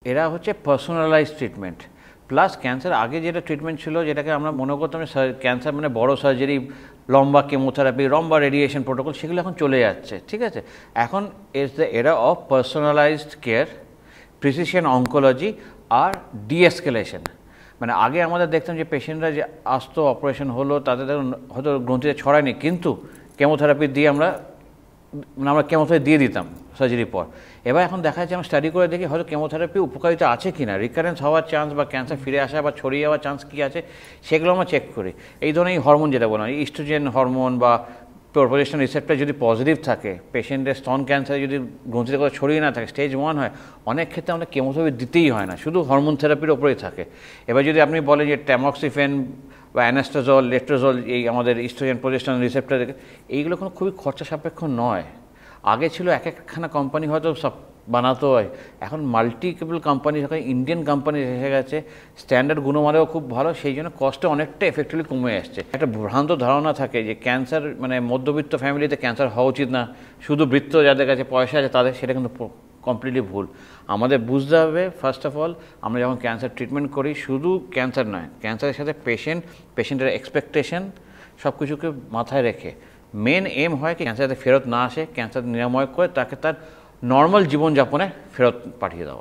এরা হচ্ছে personalised treatment plus cancer আগে যেটা ট্রিটমেন্ট ছিল যেটাকে আমরা মনে করতাম ক্যান্সার মানে বড় সার্জারি, লম্বা কেমোথেরাপি, লম্বা রেডিয়েশন প্রোটোকল, সেগুলো এখন চলে যাচ্ছে, ঠিক আছে। এখন is the era of personalized care, precision oncology আর ডিএসকেলেশন। মানে আগে আমাদের দেখতাম যে পেশেন্টরা যে আসতো, অপারেশন হলো, তাদের হয়তো গ্রন্থিতে ছড়ায়নি, কিন্তু কেমোথেরাপি দিয়ে আমরা কেমোথেরাপি দিয়ে দিতাম সার্জারির পর। এবার এখন দেখা যাচ্ছে আমরা স্টাডি করে দেখি হয়তো কেমোথেরাপি উপকারিতা আছে কি না, রিকারেন্স হওয়ার চান্স বা ক্যান্সার ফিরে আসা বা ছড়িয়ে যাওয়ার চান্স কী আছে সেগুলো আমরা চেক করি। এই ধরনের হরমোন যেটা বললাম, ইস্ট্রোজেন হরমোন বা প্রোজেস্টেরন রিসেপ্টর যদি পজিটিভ থাকে, পেশেন্টের স্তন ক্যান্সারে যদি গ্রন্থিতে কোথাও ছড়িয়ে না থাকে, স্টেজ 1 হয়, অনেক ক্ষেত্রে আমাদের কেমোথেরাপি দিতেই হয় না, শুধু হরমোন থেরাপির ওপরেই থাকে। এবার যদি আপনি বলেন যে ট্যামক্সিফেন বা অ্যানাস্টাজল, লেট্রোজল, এই আমাদের ইস্ট্রোজেন প্রোজেস্টেরন রিসেপ্টর, এইগুলো কোনো খুবই খরচা সাপেক্ষ নয়। আগে ছিল এক একখানা কোম্পানি হয়তো সব বানাতো হয়, এখন মাল্টিপল কোম্পানি, এখন ইন্ডিয়ান কোম্পানি এসে গেছে, স্ট্যান্ডার্ড গুণমানেও খুব ভালো, সেই জন্য কস্টটা অনেকটা এফেক্টিভলি কমে আসছে। একটা ভ্রান্ত ধারণা থাকে যে ক্যান্সার মানে মধ্যবিত্ত ফ্যামিলিতে ক্যান্সার হওয়া উচিত না, শুধু বৃত্ত যাদের কাছে পয়সা আছে তাদের, সেটা কিন্তু কমপ্লিটলি ভুল। আমাদের বুঝতে হবে ফার্স্ট অফ অল, আমরা যখন ক্যান্সার ট্রিটমেন্ট করি শুধু ক্যান্সার নয়, ক্যান্সারের সাথে পেশেন্টের এক্সপেকটেশন সব কিছুকে মাথায় রেখে মেন এম হয় কি ক্যান্সার যাতে ফেরত না আসে, ক্যান্সার নিরাময় করে তাকে তার নর্মাল জীবনযাপনে ফেরত পাঠিয়ে দেওয়া।